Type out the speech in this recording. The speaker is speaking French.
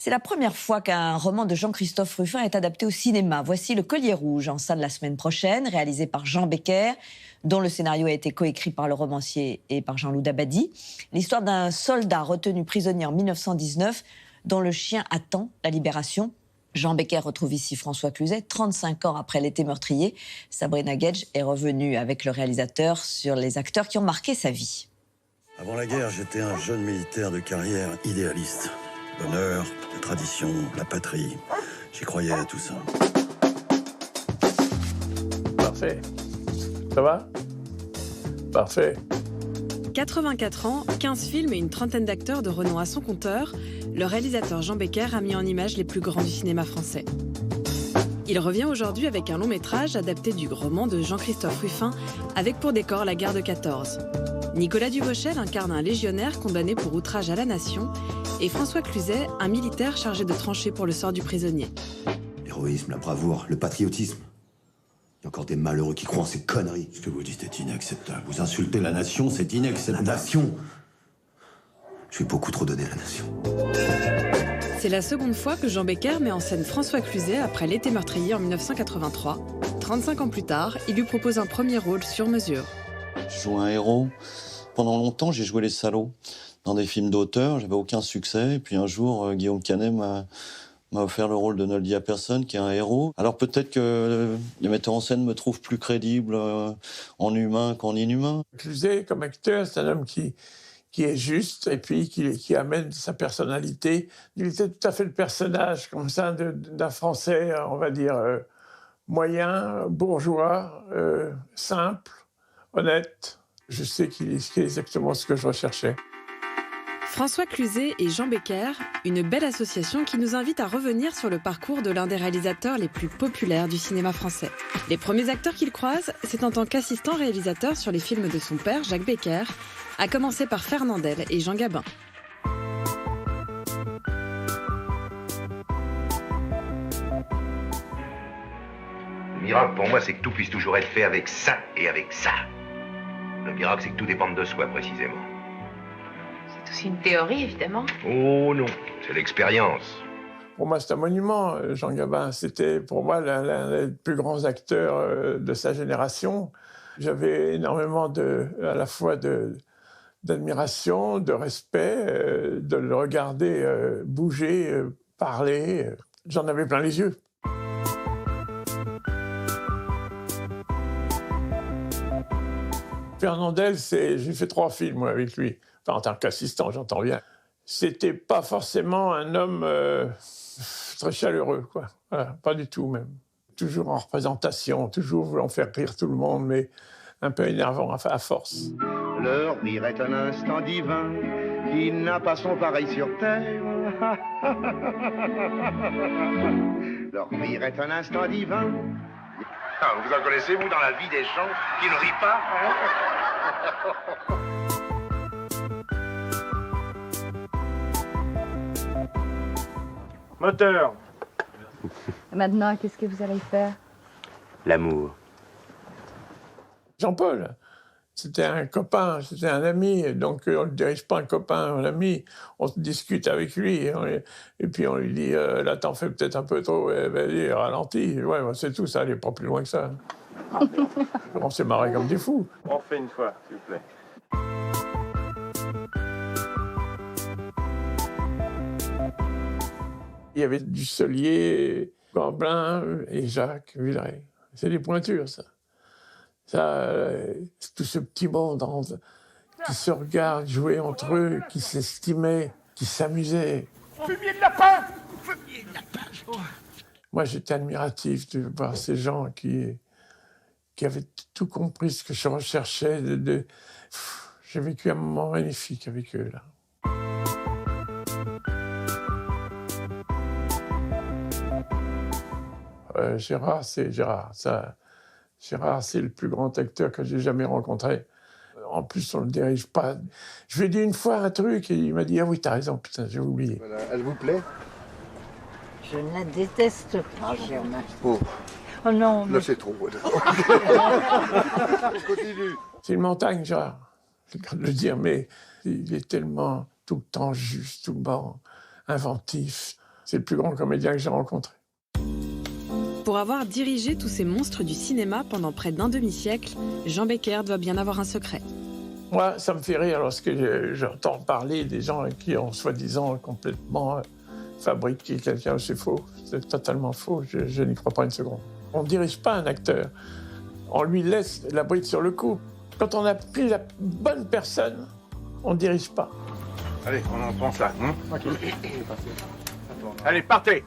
C'est la première fois qu'un roman de Jean-Christophe Rufin est adapté au cinéma. Voici Le Collier rouge, en salle la semaine prochaine, réalisé par Jean Becker, dont le scénario a été coécrit par le romancier et par Jean-Loup Dabadi. L'histoire d'un soldat retenu prisonnier en 1919, dont le chien attend la libération. Jean Becker retrouve ici François Cluzet, 35 ans après l'été meurtrier. Sabrina Gedge est revenue avec le réalisateur sur les acteurs qui ont marqué sa vie. Avant la guerre, j'étais un jeune militaire de carrière idéaliste. L'honneur, la tradition, la patrie. J'y croyais à tout ça. Parfait. Ça va? Parfait. 84 ans, 15 films et une trentaine d'acteurs de renom à son compteur, le réalisateur Jean Becker a mis en image les plus grands du cinéma français. Il revient aujourd'hui avec un long métrage adapté du roman de Jean-Christophe Rufin, avec pour décor la guerre de 14. Nicolas Duvauchel incarne un légionnaire condamné pour outrage à la nation, et François Cluzet, un militaire chargé de trancher pour le sort du prisonnier. L'héroïsme, la bravoure, le patriotisme. Il y a encore des malheureux qui croient en ces conneries. Ce que vous dites est inacceptable. Vous insultez la nation, c'est inacceptable. La nation. Je vais beaucoup trop donner à la nation. C'est la seconde fois que Jean Becker met en scène François Cluzet après l'été meurtrier en 1983. 35 ans plus tard, il lui propose un premier rôle sur mesure. Je joue un héros. Pendant longtemps, j'ai joué les salauds dans des films d'auteur. J'avais aucun succès. Et puis un jour, Guillaume Canet m'a offert le rôle de Ne le dis à personne, qui est un héros. Alors peut-être que les metteurs en scène me trouvent plus crédible en humain qu'en inhumain. Cluzet, comme acteur, c'est un homme qui est juste et puis qui amène sa personnalité. Il était tout à fait le personnage comme ça d'un Français, on va dire, moyen, bourgeois, simple, honnête. Je sais qu'il est exactement ce que je recherchais. François Cluzet et Jean Becker, une belle association qui nous invite à revenir sur le parcours de l'un des réalisateurs les plus populaires du cinéma français. Les premiers acteurs qu'il croise, c'est en tant qu'assistant réalisateur sur les films de son père, Jacques Becker, à commencer par Fernandel et Jean Gabin. Le miracle pour moi, c'est que tout puisse toujours être fait avec ça et avec ça. Le miracle, c'est que tout dépende de soi, précisément. C'est aussi une théorie, évidemment. Oh non, c'est l'expérience. Pour moi, c'est un monument, Jean Gabin. C'était pour moi l'un des plus grands acteurs de sa génération. J'avais énormément à la fois d'admiration, de respect, de le regarder bouger, parler. J'en avais plein les yeux. Fernandel, j'ai fait 3 films moi, avec lui. Enfin, en tant qu'assistant, j'entends bien. C'était pas forcément un homme très chaleureux, quoi. Voilà, pas du tout même. Toujours en représentation, toujours voulant faire rire tout le monde, mais un peu énervant à force. Leur rire est un instant divin qui n'a pas son pareil sur terre. Leur rire est un instant divin. Ah, vous en connaissez, vous, dans la vie des gens qui ne rient pas, Moteur. Maintenant, qu'est-ce que vous allez faire? L'amour. Jean-Paul, c'était un copain, c'était un ami, donc on ne dirige pas un copain, un ami, on se discute avec lui, et puis on lui dit, là t'en fais peut-être un peu trop, vas-y, ralentis, ouais, c'est tout, ça allait pas plus loin que ça. On s'est marré comme des fous. On refait une fois, s'il vous plaît. Il y avait Dussolier, Gambin et Jacques Villeray. C'est des pointures, ça. Tout ce petit monde qui se regarde jouer entre eux, qui s'estimait, qui s'amusait. Fumier de lapin! Fumier de lapin! Moi, j'étais admiratif de voir ces gens qui avaient tout compris ce que je recherchais. J'ai vécu un moment magnifique avec eux, là. Gérard, c'est Gérard. Gérard, c'est le plus grand acteur que j'ai jamais rencontré. En plus, on ne le dirige pas. Je lui ai dit une fois un truc et il m'a dit « Ah oui, t'as raison, putain, j'ai oublié. Voilà. Elle vous plaît? Je ne la déteste pas, Germain. Oh. Oh non, mais... Là, c'est trop. On continue. C'est une montagne, Gérard. C'est le cas de le dire, mais il est tellement tout le temps juste, tout le temps inventif. C'est le plus grand comédien que j'ai rencontré. Pour avoir dirigé tous ces monstres du cinéma pendant près d'un demi-siècle, Jean Becker doit bien avoir un secret. Moi, ça me fait rire lorsque j'entends parler des gens qui ont soi-disant complètement fabriqué quelqu'un. C'est faux, c'est totalement faux, je n'y crois pas une seconde. On ne dirige pas un acteur, on lui laisse la bride sur le cou. Quand on a pris la bonne personne, on ne dirige pas. Allez, on en prend ça. Allez, partez.